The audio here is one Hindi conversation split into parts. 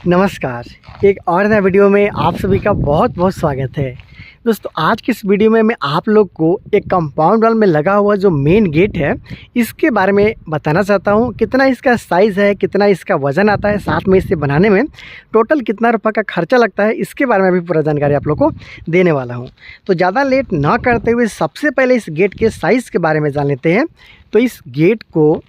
नमस्कार। एक और नए वीडियो में आप सभी का बहुत बहुत स्वागत है। दोस्तों, आज की इस वीडियो में मैं आप लोग को एक कंपाउंड वॉल में लगा हुआ जो मेन गेट है इसके बारे में बताना चाहता हूँ। कितना इसका साइज़ है, कितना इसका वज़न आता है, साथ में इसे बनाने में टोटल कितना रुपये का खर्चा लगता है, इसके बारे में भी पूरा जानकारी आप लोग को देने वाला हूँ। तो ज़्यादा लेट ना करते हुए सबसे पहले इस गेट के साइज़ के बारे में जान लेते हैं। तो इस गेट को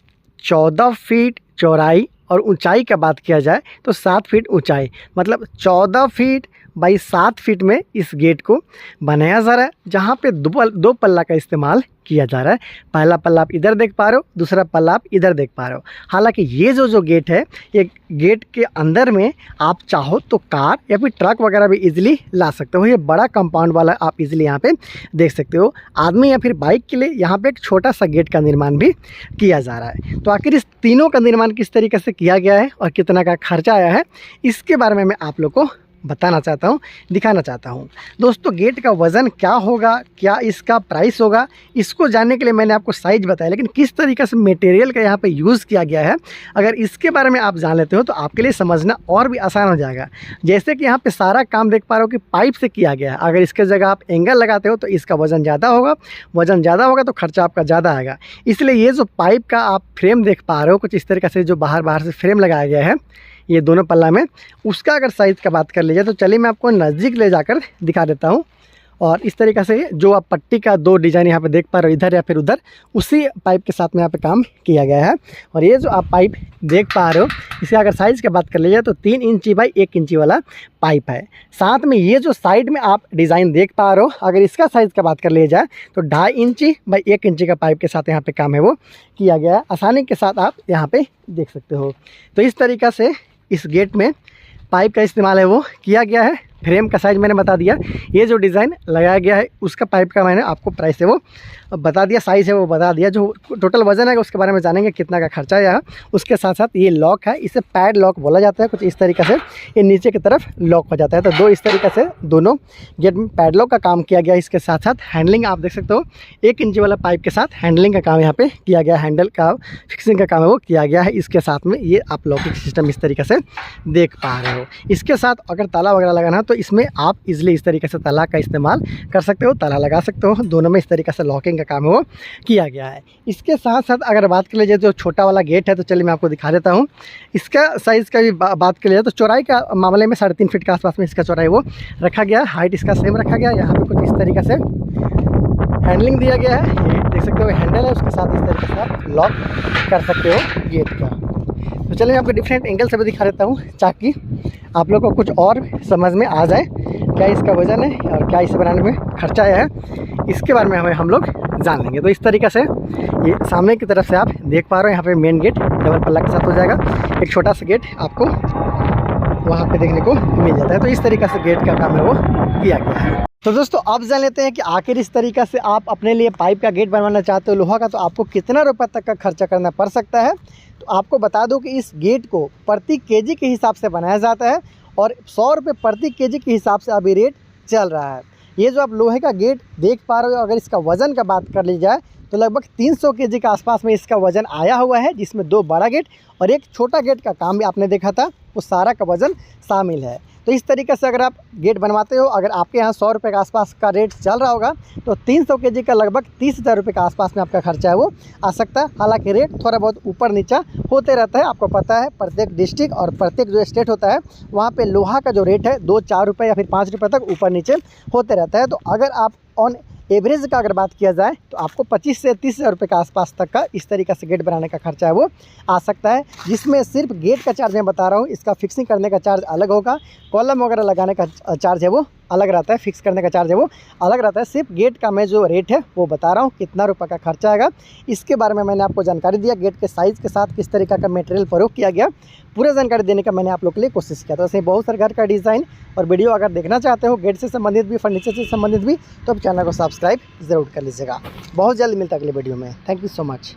14 फीट चौड़ाई और ऊंचाई का बात किया जाए तो 7 फीट ऊंचाई, मतलब 14 फीट बाई 7 फीट में इस गेट को बनाया जा रहा है, जहाँ पे दो पल्ला का इस्तेमाल किया जा रहा है। पहला पल्ला आप इधर देख पा रहे हो, दूसरा पल्ला आप इधर देख पा रहे हो। हालांकि ये जो गेट है, ये गेट के अंदर में आप चाहो तो कार या फिर ट्रक वगैरह भी इजीली ला सकते हो। ये बड़ा कंपाउंड वाला आप इजीली यहाँ पे देख सकते हो। आदमी या फिर बाइक के लिए यहाँ पे एक छोटा सा गेट का निर्माण भी किया जा रहा है। तो आखिर इस तीनों का निर्माण किस तरीके से किया गया है और कितना का खर्चा आया है, इसके बारे में मैं आप लोग को बताना चाहता हूँ, दिखाना चाहता हूँ। दोस्तों, गेट का वज़न क्या होगा, क्या इसका प्राइस होगा, इसको जानने के लिए मैंने आपको साइज़ बताया, लेकिन किस तरीके से मटेरियल का यहाँ पे यूज़ किया गया है, अगर इसके बारे में आप जान लेते हो तो आपके लिए समझना और भी आसान हो जाएगा। जैसे कि यहाँ पे सारा काम देख पा रहे हो कि पाइप से किया गया है। अगर इसके जगह आप एंगल लगाते हो तो इसका वज़न ज़्यादा होगा, वज़न ज़्यादा होगा तो खर्चा आपका ज़्यादा आएगा। इसलिए ये जो पाइप का आप फ्रेम देख पा रहे हो, कुछ इस तरीके से जो बाहर से फ्रेम लगाया गया है ये दोनों पल्ला में, उसका अगर साइज़ का बात कर लीजिए तो चलिए मैं आपको नज़दीक ले जाकर दिखा देता हूँ। और इस तरीक़े से जो आप पट्टी का 2 डिज़ाइन यहाँ पे देख पा रहे हो, इधर या फिर उधर, उसी पाइप के साथ में यहाँ पे काम किया गया है। और ये जो आप पाइप देख पा रहे हो, इसे अगर साइज़ की बात कर लीजिए तो 3 इंची बाई 1 इंची वाला पाइप है। साथ में ये जो साइड में आप डिज़ाइन देख पा रहे हो, अगर इसका साइज़ का बात कर लिया जाए तो 2.5 इंची बाई 1 इंची का पाइप के साथ यहाँ पे काम है वो किया गया है। आसानी के साथ आप यहाँ पे देख सकते हो। तो इस तरीक़ा से इस गेट में पाइप का इस्तेमाल है वो किया गया है। फ्रेम का साइज़ मैंने बता दिया, ये जो डिज़ाइन लगाया गया है उसका पाइप का मैंने आपको प्राइस है वो बता दिया, साइज़ है वो बता दिया। जो टोटल वज़न है उसके बारे में जानेंगे कितना का खर्चा आया। उसके साथ साथ ये लॉक है, इसे पैड लॉक बोला जाता है। कुछ इस तरीके से ये नीचे की तरफ लॉक हो जाता है। तो दो इस तरीके से दोनों गेट में पैड लॉक का काम किया गया। इसके साथ साथ हैंडलिंग आप देख सकते हो, 1 इंची वाला पाइप के साथ हैंडलिंग का काम यहाँ पे किया गया, हैंडल का फिक्सिंग का काम है वो किया गया है। इसके साथ में ये आप लॉकिंग सिस्टम इस तरीके से देख पा रहे हो। इसके साथ अगर ताला वगैरह लगाना है तो इसमें आप इजीली इस तरीके से ताला का इस्तेमाल कर सकते हो, ताला लगा सकते हो। दोनों में इस तरीके से लॉकिंग का काम है वो किया गया है। इसके साथ साथ अगर बात कर लीजिए जो छोटा वाला गेट है, तो चलिए मैं आपको दिखा देता हूँ। इसका साइज़ का भी बात कर लीजिए तो चौड़ाई का मामले में 3.5 फीट के आसपास में इसका चौड़ाई वो रखा गया है। हाइट इसका सेम रखा गया है। यहाँ पे कुछ इस तरीके से हैंडलिंग दिया गया है, ये देख सकते हो हैंडल है, उसके साथ इस तरीके से आप लॉक कर सकते हो गेट का। तो चलिए मैं आपको डिफरेंट एंगल से भी दिखा देता हूँ ताकि आप लोग को कुछ और समझ में आ जाए क्या इसका वज़न है और क्या इसे बनाने में खर्चा आया है, इसके बारे में हम लोग जान लेंगे। तो इस तरीक़े से ये सामने की तरफ से आप देख पा रहे हो, यहाँ पे मेन गेट डबल पल्ला के साथ हो जाएगा। एक छोटा सा गेट आपको वहाँ पे देखने को मिल जाता है। तो इस तरीक़े से गेट का काम है वो किया गया है। तो दोस्तों, अब जान लेते हैं कि आखिर इस तरीक़े से आप अपने लिए पाइप का गेट बनवाना चाहते हो लोहा का, तो आपको कितना रुपये तक का खर्चा करना पड़ सकता है। तो आपको बता दूं कि इस गेट को प्रति केजी के हिसाब से बनाया जाता है और 100 रुपये प्रति केजी के हिसाब से अभी रेट चल रहा है। ये जो आप लोहे का गेट देख पा रहे हो, अगर इसका वज़न का बात कर ली जाए तो लगभग 300 केजी के आसपास में इसका वज़न आया हुआ है, जिसमें 2 बड़ा गेट और एक छोटा गेट का काम भी आपने देखा था, वो सारा का वज़न शामिल है। तो इस तरीके से अगर आप गेट बनवाते हो, अगर आपके यहाँ 100 रुपये के आसपास का रेट चल रहा होगा तो 300 केजी का लगभग 30,000 रुपये के आसपास में आपका खर्चा है वो आ सकता है। हालांकि रेट थोड़ा बहुत ऊपर नीचा होते रहता है। आपको पता है प्रत्येक डिस्ट्रिक्ट और प्रत्येक जो स्टेट होता है वहाँ पे लोहा का जो रेट है 2-4 रुपये या फिर 5 रुपये तक ऊपर नीचे होते रहता है। तो अगर आप ऑन एवरेज का अगर बात किया जाए तो आपको 25 से 30,000 रुपये के आसपास तक का इस तरीके से गेट बनाने का खर्चा है वो आ सकता है, जिसमें सिर्फ गेट का चार्ज मैं बता रहा हूँ। इसका फिक्सिंग करने का चार्ज अलग होगा, कॉलम वगैरह लगाने का चार्ज है वो अलग रहता है, फिक्स करने का चार्ज है वो अलग रहता है। सिर्फ गेट का मैं जो रेट है वो बता रहा हूँ, कितना रुपये का खर्चा आएगा इसके बारे में मैंने आपको जानकारी दिया। गेट के साइज़ के साथ किस तरीके का मटेरियल प्रयोग किया गया, पूरा जानकारी देने का मैंने आप लोग के लिए कोशिश किया। तो ऐसे बहुत सारे घर का डिज़ाइन और वीडियो अगर देखना चाहते हो गेट से संबंधित भी, फर्नीचर से संबंधित भी, तो आप चैनल को सब्सक्राइब ज़रूर कर लीजिएगा। बहुत जल्द मिलता है अगले वीडियो में। Thank you so much.